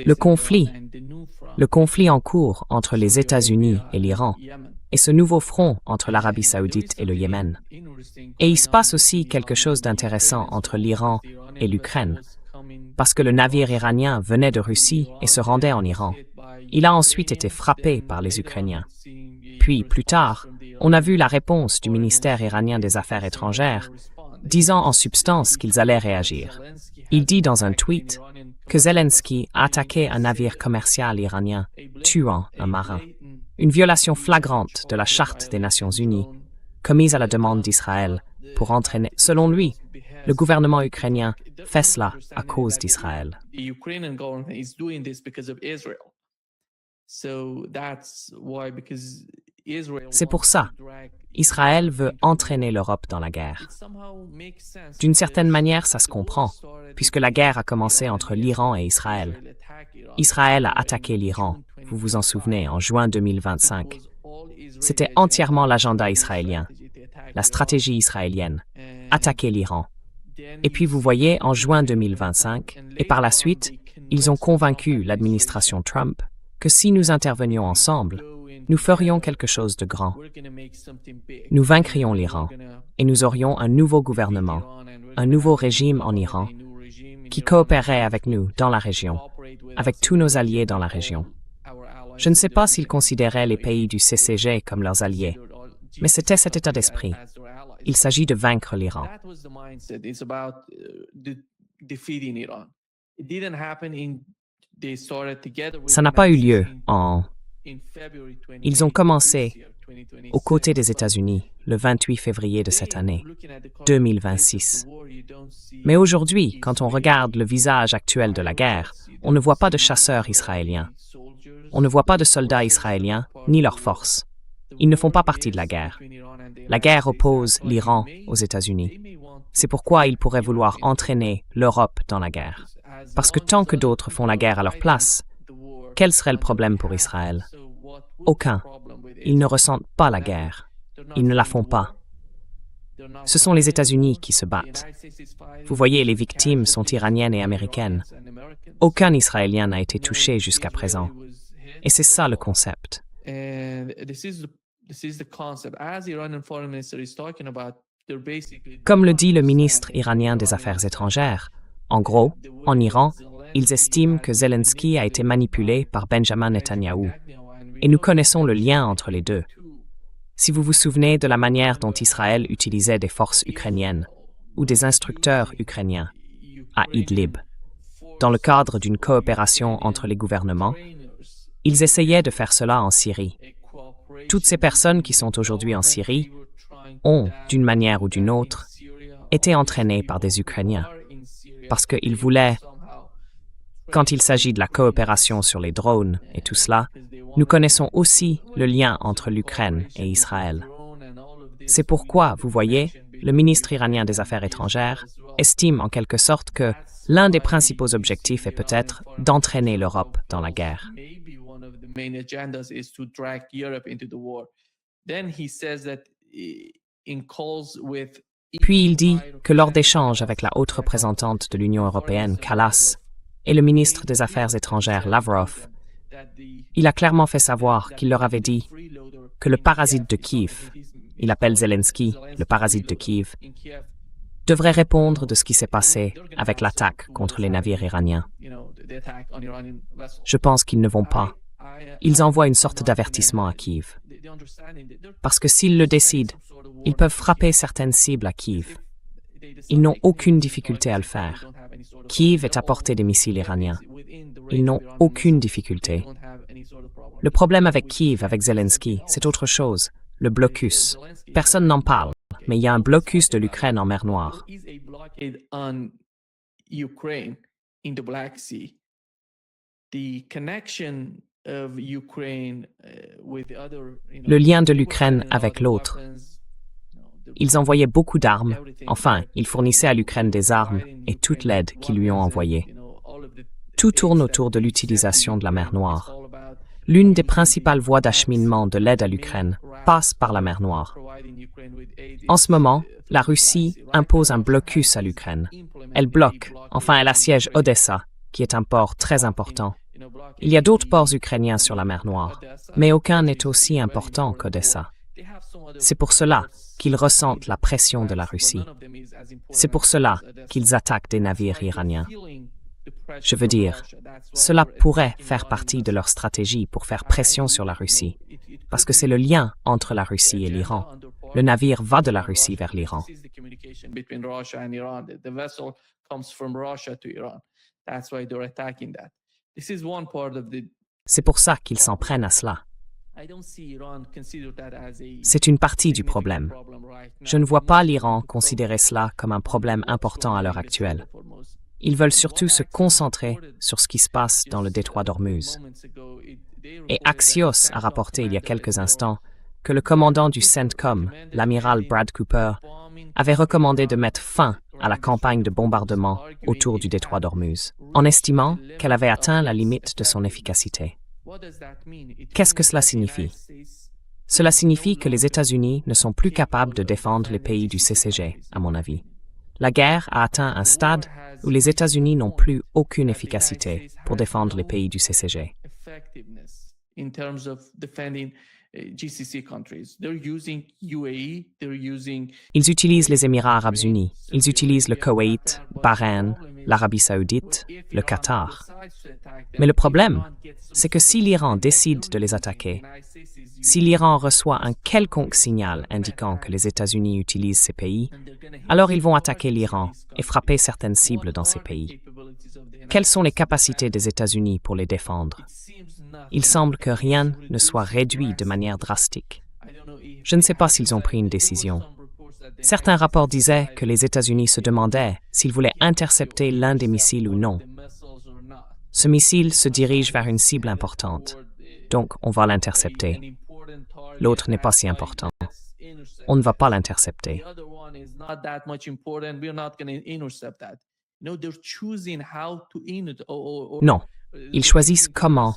Le conflit en cours entre les États-Unis et l'Iran, et ce nouveau front entre l'Arabie saoudite et le Yémen. Et il se passe aussi quelque chose d'intéressant entre l'Iran et l'Ukraine, parce que le navire iranien venait de Russie et se rendait en Iran. Il a ensuite été frappé par les Ukrainiens. Puis, plus tard, on a vu la réponse du ministère iranien des Affaires étrangères, disant en substance qu'ils allaient réagir. Il dit dans un tweet que Zelensky a attaqué un navire commercial iranien, tuant un marin. Une violation flagrante de la Charte des Nations Unies, commise à la demande d'Israël pour entraîner, selon lui, le gouvernement ukrainien fait cela à cause d'Israël. C'est pour ça, Israël veut entraîner l'Europe dans la guerre. D'une certaine manière, ça se comprend, puisque la guerre a commencé entre l'Iran et Israël. Israël a attaqué l'Iran, vous vous en souvenez, en juin 2025. C'était entièrement l'agenda israélien, la stratégie israélienne, attaquer l'Iran. Et puis vous voyez, en juin 2025, et par la suite, ils ont convaincu l'administration Trump que si nous intervenions ensemble, nous ferions quelque chose de grand. Nous vaincrions l'Iran et nous aurions un nouveau gouvernement, un nouveau régime en Iran qui coopérerait avec nous dans la région, avec tous nos alliés dans la région. Je ne sais pas s'ils considéraient les pays du CCG comme leurs alliés, mais c'était cet état d'esprit. Il s'agit de vaincre l'Iran. Ça n'a pas eu lieu en... Ils ont commencé aux côtés des États-Unis le 28 février de cette année, 2026. Mais aujourd'hui, quand on regarde le visage actuel de la guerre, on ne voit pas de chasseurs israéliens. On ne voit pas de soldats israéliens ni leurs forces. Ils ne font pas partie de la guerre. La guerre oppose l'Iran aux États-Unis. C'est pourquoi ils pourraient vouloir entraîner l'Europe dans la guerre. Parce que tant que d'autres font la guerre à leur place, quel serait le problème pour Israël? Aucun. Ils ne ressentent pas la guerre. Ils ne la font pas. Ce sont les États-Unis qui se battent. Vous voyez, les victimes sont iraniennes et américaines. Aucun Israélien n'a été touché jusqu'à présent. Et c'est ça le concept. Comme le dit le ministre iranien des Affaires étrangères, en gros, en Iran, ils estiment que Zelensky a été manipulé par Benjamin Netanyahou. Et nous connaissons le lien entre les deux. Si vous vous souvenez de la manière dont Israël utilisait des forces ukrainiennes ou des instructeurs ukrainiens à Idlib, dans le cadre d'une coopération entre les gouvernements, ils essayaient de faire cela en Syrie. Toutes ces personnes qui sont aujourd'hui en Syrie ont, d'une manière ou d'une autre, été entraînées par des Ukrainiens, parce qu'ils voulaient, quand il s'agit de la coopération sur les drones et tout cela, nous connaissons aussi le lien entre l'Ukraine et Israël. C'est pourquoi, vous voyez, le ministre iranien des Affaires étrangères estime en quelque sorte que l'un des principaux objectifs est peut-être d'entraîner l'Europe dans la guerre. Puis il dit que lors d'échanges avec la haute représentante de l'Union européenne, Kallas, et le ministre des Affaires étrangères, Lavrov, il a clairement fait savoir qu'il leur avait dit que le parasite de Kiev, il appelle Zelensky le parasite de Kiev, devrait répondre de ce qui s'est passé avec l'attaque contre les navires iraniens. Je pense qu'ils ne vont pas. Ils envoient une sorte d'avertissement à Kiev. Parce que s'ils le décident, ils peuvent frapper certaines cibles à Kiev. Ils n'ont aucune difficulté à le faire. Kiev est à portée des missiles iraniens. Ils n'ont aucune difficulté. Le problème avec Kiev, avec Zelensky, c'est autre chose, le blocus. Personne n'en parle, mais il y a un blocus de l'Ukraine en mer Noire. Le lien de l'Ukraine avec l'autre. Ils envoyaient beaucoup d'armes, enfin, ils fournissaient à l'Ukraine des armes et toute l'aide qu'ils lui ont envoyée. Tout tourne autour de l'utilisation de la mer Noire. L'une des principales voies d'acheminement de l'aide à l'Ukraine passe par la mer Noire. En ce moment, la Russie impose un blocus à l'Ukraine. Elle bloque, enfin elle assiège Odessa, qui est un port très important. Il y a d'autres ports ukrainiens sur la mer Noire, mais aucun n'est aussi important qu'Odessa. C'est pour cela qu'ils ressentent la pression de la Russie. C'est pour cela qu'ils attaquent des navires iraniens. Je veux dire, cela pourrait faire partie de leur stratégie pour faire pression sur la Russie, parce que c'est le lien entre la Russie et l'Iran. Le navire va de la Russie vers l'Iran. C'est pour ça qu'ils s'en prennent à cela. C'est une partie du problème. Je ne vois pas l'Iran considérer cela comme un problème important à l'heure actuelle. Ils veulent surtout se concentrer sur ce qui se passe dans le détroit d'Ormuz. Et Axios a rapporté il y a quelques instants que le commandant du CENTCOM, l'amiral Brad Cooper, avait recommandé de mettre fin à la campagne de bombardement autour du détroit d'Ormuz, en estimant qu'elle avait atteint la limite de son efficacité. Qu'est-ce que cela signifie? Cela signifie que les États-Unis ne sont plus capables de défendre les pays du CCG, à mon avis. La guerre a atteint un stade où les États-Unis n'ont plus aucune efficacité pour défendre les pays du CCG. Ils utilisent les Émirats arabes unis, ils utilisent le Koweït, Bahreïn, l'Arabie saoudite, le Qatar. Mais le problème, c'est que si l'Iran décide de les attaquer, si l'Iran reçoit un quelconque signal indiquant que les États-Unis utilisent ces pays, alors ils vont attaquer l'Iran et frapper certaines cibles dans ces pays. Quelles sont les capacités des États-Unis pour les défendre? Il semble que rien ne soit réduit de manière drastique. Je ne sais pas s'ils ont pris une décision. Certains rapports disaient que les États-Unis se demandaient s'ils voulaient intercepter l'un des missiles ou non. Ce missile se dirige vers une cible importante, donc on va l'intercepter. L'autre n'est pas si important. On ne va pas l'intercepter. Non, ils choisissent comment,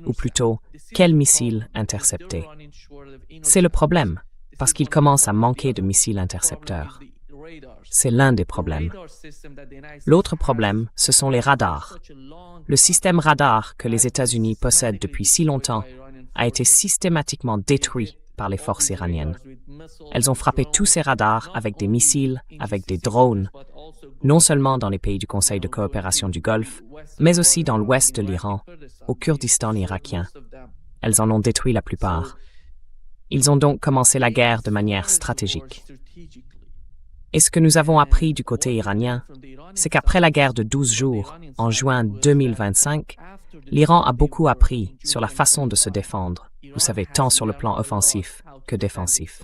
ou plutôt, quel missile intercepter. C'est le problème, parce qu'ils commencent à manquer de missiles intercepteurs. C'est l'un des problèmes. L'autre problème, ce sont les radars. Le système radar que les États-Unis possèdent depuis si longtemps a été systématiquement détruit par les forces iraniennes. Elles ont frappé tous ces radars avec des missiles, avec des drones, non seulement dans les pays du Conseil de coopération du Golfe, mais aussi dans l'ouest de l'Iran, au Kurdistan irakien. Elles en ont détruit la plupart. Ils ont donc commencé la guerre de manière stratégique. Et ce que nous avons appris du côté iranien, c'est qu'après la guerre de 12 jours, en juin 2025, l'Iran a beaucoup appris sur la façon de se défendre, vous savez, tant sur le plan offensif que défensif.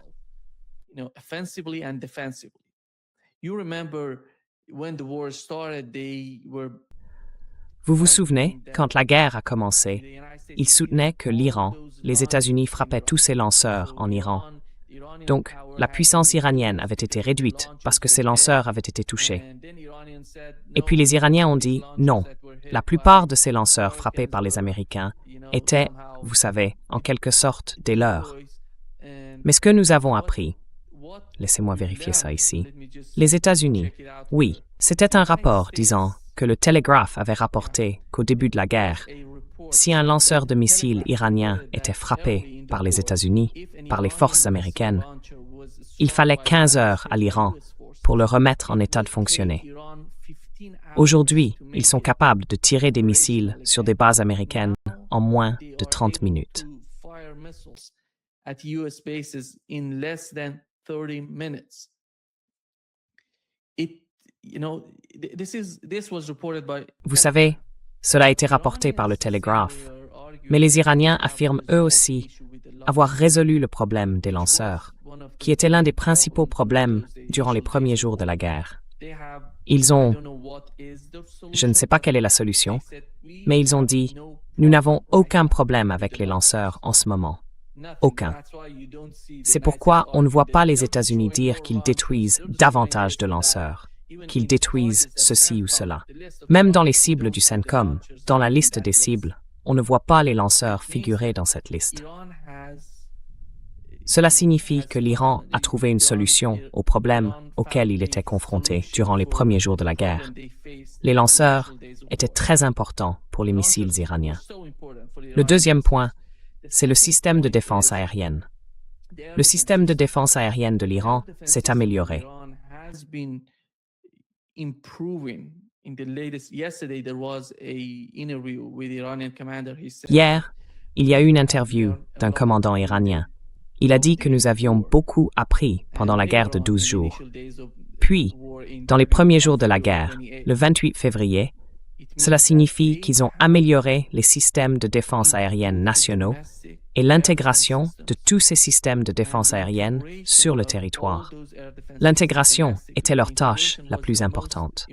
Vous vous souvenez, quand la guerre a commencé, ils soutenaient que l'Iran, les États-Unis frappaient tous ces lanceurs en Iran. Donc, la puissance iranienne avait été réduite parce que ces lanceurs avaient été touchés. Et puis les Iraniens ont dit non, la plupart de ces lanceurs frappés par les Américains étaient, vous savez, en quelque sorte des leurs. Mais ce que nous avons appris, laissez-moi vérifier ça ici, les États-Unis, oui, c'était un rapport disant que le Telegraph avait rapporté qu'au début de la guerre, si un lanceur de missiles iranien était frappé par les États-Unis, par les forces américaines, il fallait 15 heures à l'Iran pour le remettre en état de fonctionner. Aujourd'hui, ils sont capables de tirer des missiles sur des bases américaines en moins de 30 minutes. Vous savez, cela a été rapporté par le Telegraph, mais les Iraniens affirment eux aussi avoir résolu le problème des lanceurs, qui était l'un des principaux problèmes durant les premiers jours de la guerre. Ils ont, je ne sais pas quelle est la solution, mais ils ont dit, nous n'avons aucun problème avec les lanceurs en ce moment. Aucun. C'est pourquoi on ne voit pas les États-Unis dire qu'ils détruisent davantage de lanceurs, qu'ils détruisent ceci ou cela. Même dans les cibles du CENTCOM, dans la liste des cibles, on ne voit pas les lanceurs figurer dans cette liste. Cela signifie que l'Iran a trouvé une solution aux problèmes auxquels il était confronté durant les premiers jours de la guerre. Les lanceurs étaient très importants pour les missiles iraniens. Le deuxième point, c'est le système de défense aérienne. Le système de défense aérienne de l'Iran s'est amélioré. Hier, il y a eu une interview d'un commandant iranien. Il a dit que nous avions beaucoup appris pendant la guerre de 12 jours. Puis, dans les premiers jours de la guerre, le 28 février, cela signifie qu'ils ont amélioré les systèmes de défense aérienne nationaux et l'intégration de tous ces systèmes de défense aérienne sur le territoire. L'intégration était leur tâche la plus importante.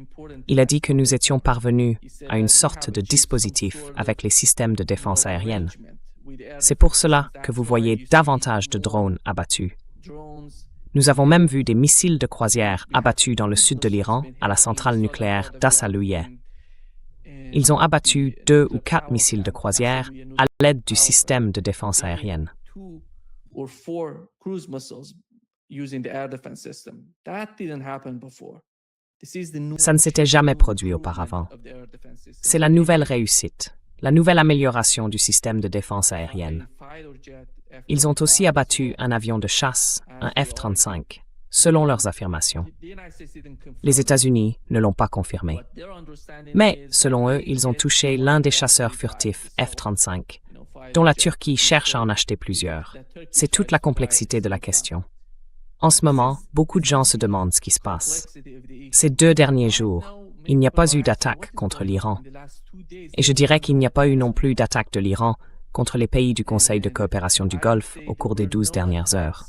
Il a dit que nous étions parvenus à une sorte de dispositif avec les systèmes de défense aérienne. C'est pour cela que vous voyez davantage de drones abattus. Nous avons même vu des missiles de croisière abattus dans le sud de l'Iran à la centrale nucléaire d'Assalouieh. Ils ont abattu 2 ou 4 missiles de croisière à l'aide du système de défense aérienne. Ça ne s'était jamais produit auparavant. C'est la nouvelle réussite, la nouvelle amélioration du système de défense aérienne. Ils ont aussi abattu un avion de chasse, un F-35, selon leurs affirmations. Les États-Unis ne l'ont pas confirmé. Mais, selon eux, ils ont touché l'un des chasseurs furtifs F-35, dont la Turquie cherche à en acheter plusieurs. C'est toute la complexité de la question. En ce moment, beaucoup de gens se demandent ce qui se passe. Ces 2 derniers jours, il n'y a pas eu d'attaque contre l'Iran. Et je dirais qu'il n'y a pas eu non plus d'attaque de l'Iran contre les pays du Conseil de coopération du Golfe au cours des 12 dernières heures.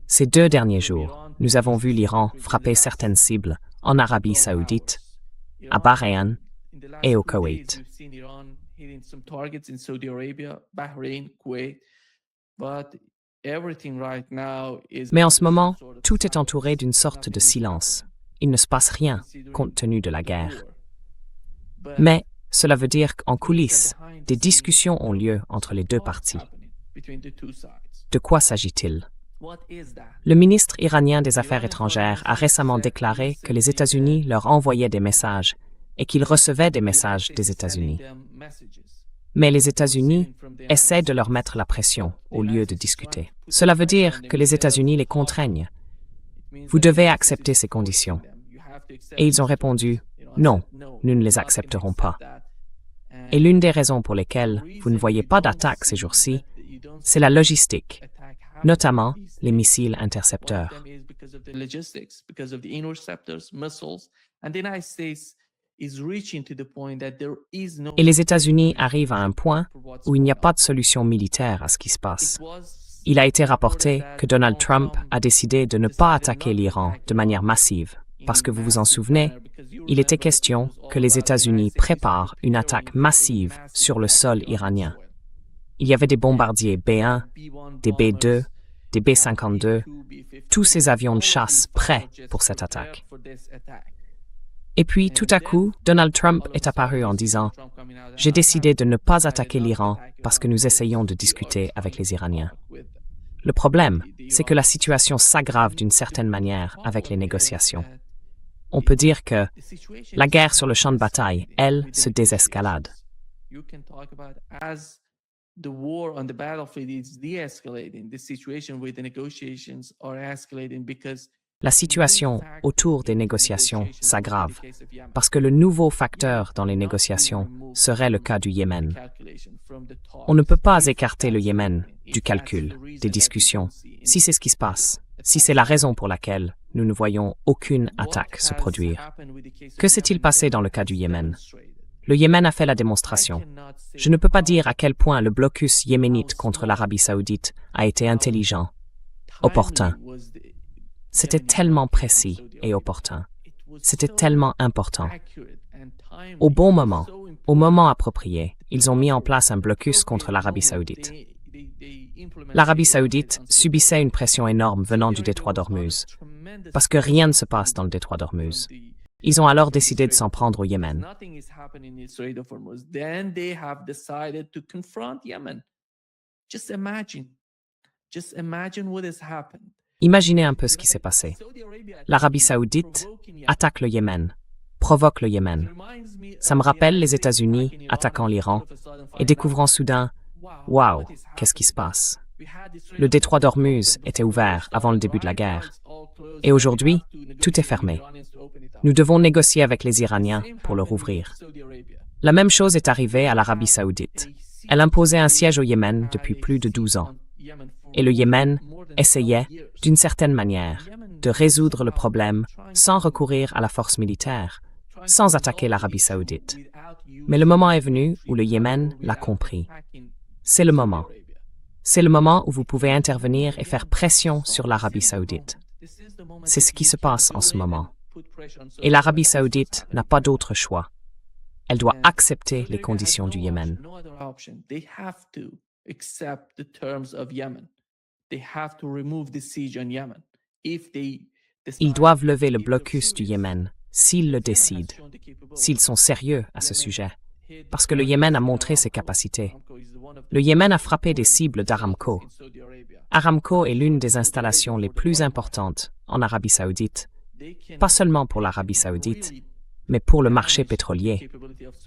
Ces 2 derniers jours, nous avons vu l'Iran frapper certaines cibles en Arabie saoudite, à Bahreïn et au Koweït. Mais en ce moment, tout est entouré d'une sorte de silence. Il ne se passe rien compte tenu de la guerre. Mais cela veut dire qu'en coulisses, des discussions ont lieu entre les 2 parties. De quoi s'agit-il? Le ministre iranien des Affaires étrangères a récemment déclaré que les États-Unis leur envoyaient des messages et qu'ils recevaient des messages des États-Unis. Mais les États-Unis essaient de leur mettre la pression au lieu de discuter. Cela veut dire que les États-Unis les contraignent. Vous devez accepter ces conditions. Et ils ont répondu, non, nous ne les accepterons pas. Et l'une des raisons pour lesquelles vous ne voyez pas d'attaque ces jours-ci, c'est la logistique, notamment les missiles intercepteurs. Et les États-Unis arrivent à un point où il n'y a pas de solution militaire à ce qui se passe. Il a été rapporté que Donald Trump a décidé de ne pas attaquer l'Iran de manière massive, parce que vous vous en souvenez, il était question que les États-Unis préparent une attaque massive sur le sol iranien. Il y avait des bombardiers B-1, des B-2, des B-52, tous ces avions de chasse prêts pour cette attaque. Et puis, tout à coup, Donald Trump est apparu en disant « J'ai décidé de ne pas attaquer l'Iran parce que nous essayons de discuter avec les Iraniens. » Le problème, c'est que la situation s'aggrave d'une certaine manière avec les négociations. On peut dire que la guerre sur le champ de bataille, elle, se désescalade. La situation autour des négociations s'aggrave parce que le nouveau facteur dans les négociations serait le cas du Yémen. On ne peut pas écarter le Yémen du calcul, des discussions, si c'est ce qui se passe, si c'est la raison pour laquelle nous ne voyons aucune attaque se produire. Que s'est-il passé dans le cas du Yémen? Le Yémen a fait la démonstration. Je ne peux pas dire à quel point le blocus yéménite contre l'Arabie saoudite a été intelligent, opportun. C'était tellement précis et opportun. C'était tellement important. Au bon moment, au moment approprié, ils ont mis en place un blocus contre l'Arabie saoudite. L'Arabie saoudite subissait une pression énorme venant du détroit d'Ormuz, parce que rien ne se passe dans le détroit d'Ormuz. Ils ont alors décidé de s'en prendre au Yémen. Imaginez un peu ce qui s'est passé. L'Arabie saoudite attaque le Yémen, provoque le Yémen. Ça me rappelle les États-Unis attaquant l'Iran et découvrant soudain, waouh, qu'est-ce qui se passe? Le détroit d'Ormuz était ouvert avant le début de la guerre. Et aujourd'hui, tout est fermé. Nous devons négocier avec les Iraniens pour le rouvrir. La même chose est arrivée à l'Arabie saoudite. Elle imposait un siège au Yémen depuis plus de 12 ans. Et le Yémen essayait, d'une certaine manière, de résoudre le problème sans recourir à la force militaire, sans attaquer l'Arabie saoudite. Mais le moment est venu où le Yémen l'a compris. C'est le moment. C'est le moment où vous pouvez intervenir et faire pression sur l'Arabie saoudite. C'est ce qui se passe en ce moment. Et l'Arabie saoudite n'a pas d'autre choix. Elle doit accepter les conditions du Yémen. Ils doivent lever le blocus du Yémen, s'ils le décident, s'ils sont sérieux à ce sujet, parce que le Yémen a montré ses capacités. Le Yémen a frappé des cibles d'Aramco. Aramco est l'une des installations les plus importantes en Arabie saoudite, pas seulement pour l'Arabie saoudite, mais pour le marché pétrolier.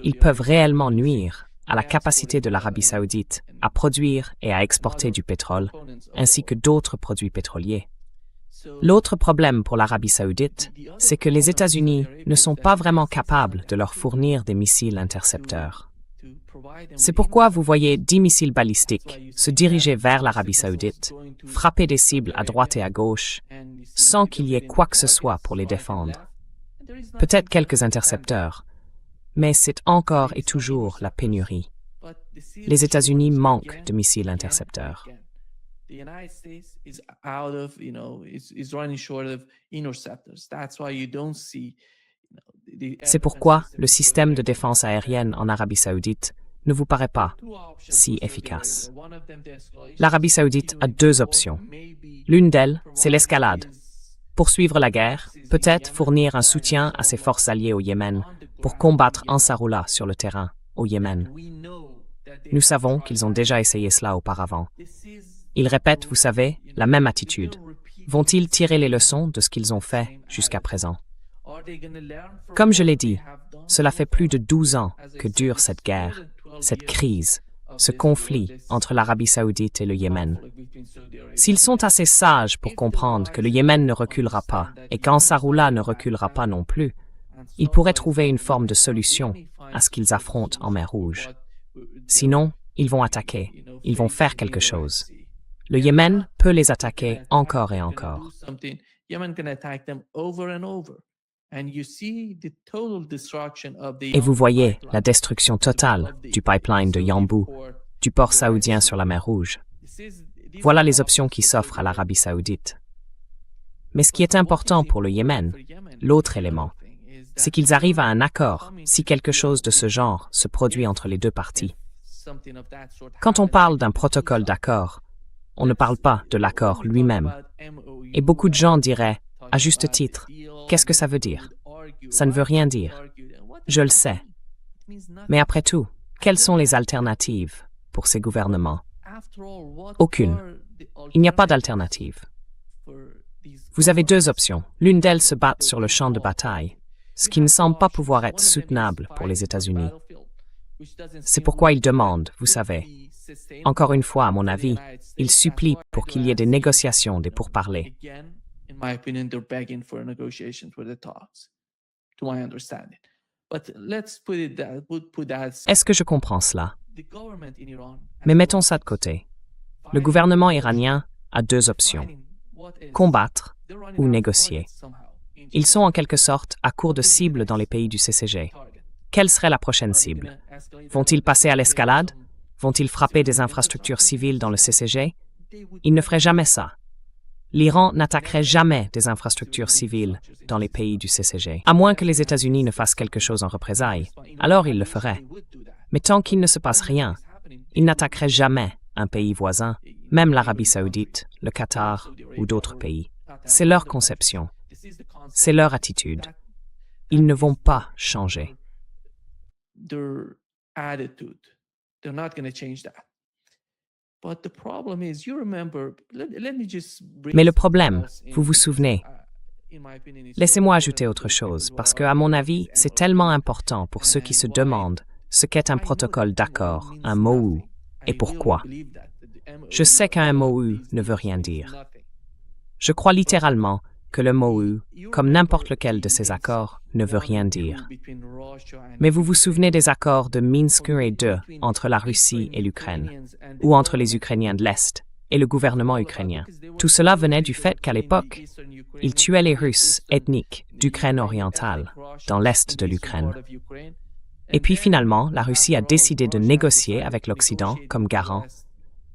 Ils peuvent réellement nuire à la capacité de l'Arabie saoudite à produire et à exporter du pétrole, ainsi que d'autres produits pétroliers. L'autre problème pour l'Arabie saoudite, c'est que les États-Unis ne sont pas vraiment capables de leur fournir des missiles intercepteurs. C'est pourquoi vous voyez 10 missiles balistiques se diriger vers l'Arabie saoudite, frapper des cibles à droite et à gauche, sans qu'il y ait quoi que ce soit pour les défendre. Peut-être quelques intercepteurs, mais c'est encore et toujours la pénurie. Les États-Unis manquent de missiles intercepteurs. C'est pourquoi le système de défense aérienne en Arabie saoudite ne vous paraît pas si efficace. L'Arabie saoudite a deux options. L'une d'elles, c'est l'escalade. Poursuivre la guerre, peut-être fournir un soutien à ses forces alliées au Yémen pour combattre Ansarullah sur le terrain, au Yémen. Nous savons qu'ils ont déjà essayé cela auparavant. Ils répètent, vous savez, la même attitude. Vont-ils tirer les leçons de ce qu'ils ont fait jusqu'à présent? Comme je l'ai dit, cela fait plus de 12 ans que dure cette guerre, cette crise, ce conflit entre l'Arabie saoudite et le Yémen. S'ils sont assez sages pour comprendre que le Yémen ne reculera pas et qu'Ansarullah ne reculera pas non plus, ils pourraient trouver une forme de solution à ce qu'ils affrontent en mer Rouge. Sinon, ils vont attaquer, ils vont faire quelque chose. Le Yémen peut les attaquer encore et encore. Et vous voyez la destruction totale du pipeline de Yanbu, du port saoudien sur la mer Rouge. Voilà les options qui s'offrent à l'Arabie saoudite. Mais ce qui est important pour le Yémen, l'autre élément, c'est qu'ils arrivent à un accord si quelque chose de ce genre se produit entre les deux parties. Quand on parle d'un protocole d'accord, on ne parle pas de l'accord lui-même. Et beaucoup de gens diraient, à juste titre, qu'est-ce que ça veut dire? Ça ne veut rien dire. Je le sais. Mais après tout, quelles sont les alternatives pour ces gouvernements? Aucune. Il n'y a pas d'alternative. Vous avez deux options. L'une d'elles se bat sur le champ de bataille, ce qui ne semble pas pouvoir être soutenable pour les États-Unis. C'est pourquoi ils demandent, vous savez. Encore une fois, à mon avis, ils supplient pour qu'il y ait des négociations, des pourparlers. Est-ce que je comprends cela? Mais mettons ça de côté. Le gouvernement iranien a deux options. Combattre ou négocier. Ils sont en quelque sorte à court de cibles dans les pays du CCG. Quelle serait la prochaine cible? Vont-ils passer à l'escalade? Vont-ils frapper des infrastructures civiles dans le CCG? Ils ne feraient jamais ça. L'Iran n'attaquerait jamais des infrastructures civiles dans les pays du CCG, à moins que les États-Unis ne fassent quelque chose en représailles. Alors ils le feraient. Mais tant qu'il ne se passe rien, ils n'attaqueraient jamais un pays voisin, même l'Arabie saoudite, le Qatar ou d'autres pays. C'est leur conception. C'est leur attitude. Ils ne vont pas changer. Mais le problème, vous vous souvenez, laissez-moi ajouter autre chose, parce que, à mon avis, c'est tellement important pour ceux qui se demandent ce qu'est un protocole d'accord, un MOU, et pourquoi. Je sais qu'un MOU ne veut rien dire. Je crois littéralement que le MOU, comme n'importe lequel de ces accords, ne veut rien dire. Mais vous vous souvenez des accords de Minsk 1 et 2 entre la Russie et l'Ukraine, ou entre les Ukrainiens de l'Est et le gouvernement ukrainien. Tout cela venait du fait qu'à l'époque, ils tuaient les Russes ethniques d'Ukraine orientale, dans l'Est de l'Ukraine. Et puis finalement, la Russie a décidé de négocier avec l'Occident comme garant.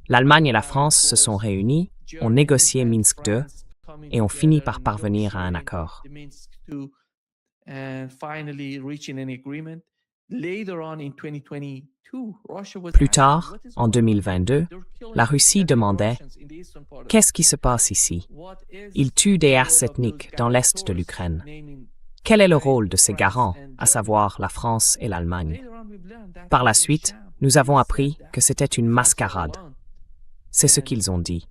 L'Allemagne et la France se sont réunies, ont négocié Minsk 2 et ont fini par parvenir à un accord. Plus tard, en 2022, la Russie demandait « Qu'est-ce qui se passe ici? Ils tuent des As ethniques dans l'Est de l'Ukraine. Quel est le rôle de ces garants, à savoir la France et l'Allemagne? » Par la suite, nous avons appris que c'était une mascarade. C'est ce qu'ils ont dit.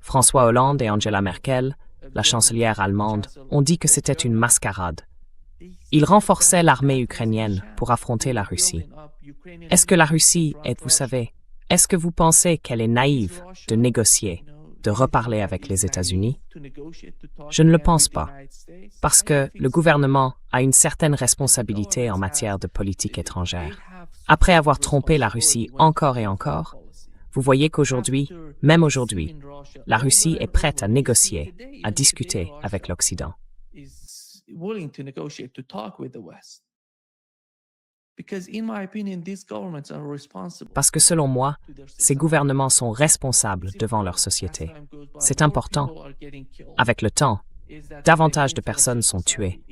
François Hollande et Angela Merkel, la chancelière allemande, ont dit que c'était une mascarade. Ils renforçaient l'armée ukrainienne pour affronter la Russie. Est-ce que la Russie est, vous savez, est-ce que vous pensez qu'elle est naïve de négocier, de reparler avec les États-Unis? Je ne le pense pas, parce que le gouvernement a une certaine responsabilité en matière de politique étrangère. Après avoir trompé la Russie encore et encore, vous voyez qu'aujourd'hui, même aujourd'hui, la Russie est prête à négocier, à discuter avec l'Occident. Parce que selon moi, ces gouvernements sont responsables devant leur société. C'est important. Avec le temps, davantage de personnes sont tuées.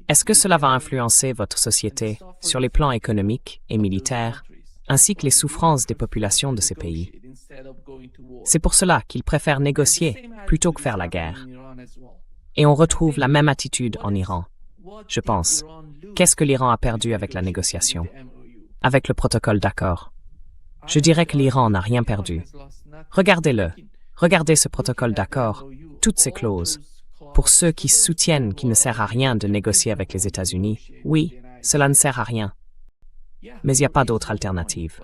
Est-ce que cela va influencer votre société sur les plans économiques et militaires, ainsi que les souffrances des populations de ces pays? C'est pour cela qu'ils préfèrent négocier plutôt que faire la guerre. Et on retrouve la même attitude en Iran. Je pense, qu'est-ce que l'Iran a perdu avec la négociation? Avec le protocole d'accord? Je dirais que l'Iran n'a rien perdu. Regardez-le. Regardez ce protocole d'accord, toutes ces clauses. Pour ceux qui soutiennent qu'il ne sert à rien de négocier avec les États-Unis, oui, cela ne sert à rien. Mais il n'y a pas d'autre alternative.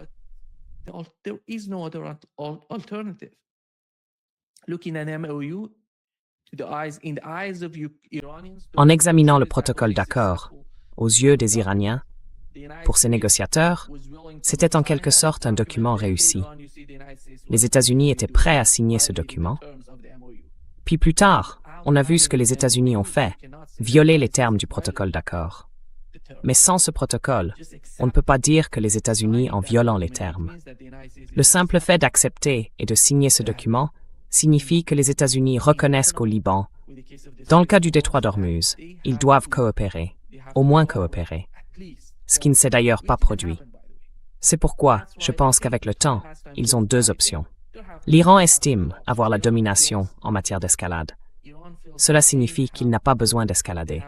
En examinant le protocole d'accord, aux yeux des Iraniens, pour ces négociateurs, c'était en quelque sorte un document réussi. Les États-Unis étaient prêts à signer ce document. Puis plus tard, on a vu ce que les États-Unis ont fait, violer les termes du protocole d'accord. Mais sans ce protocole, on ne peut pas dire que les États-Unis en violant les termes. Le simple fait d'accepter et de signer ce document signifie que les États-Unis reconnaissent qu'au Liban, dans le cas du détroit d'Ormuz, ils doivent coopérer, au moins coopérer, ce qui ne s'est d'ailleurs pas produit. C'est pourquoi je pense qu'avec le temps, ils ont deux options. L'Iran estime avoir la domination en matière d'escalade. Cela signifie qu'il n'a pas besoin d'escalader.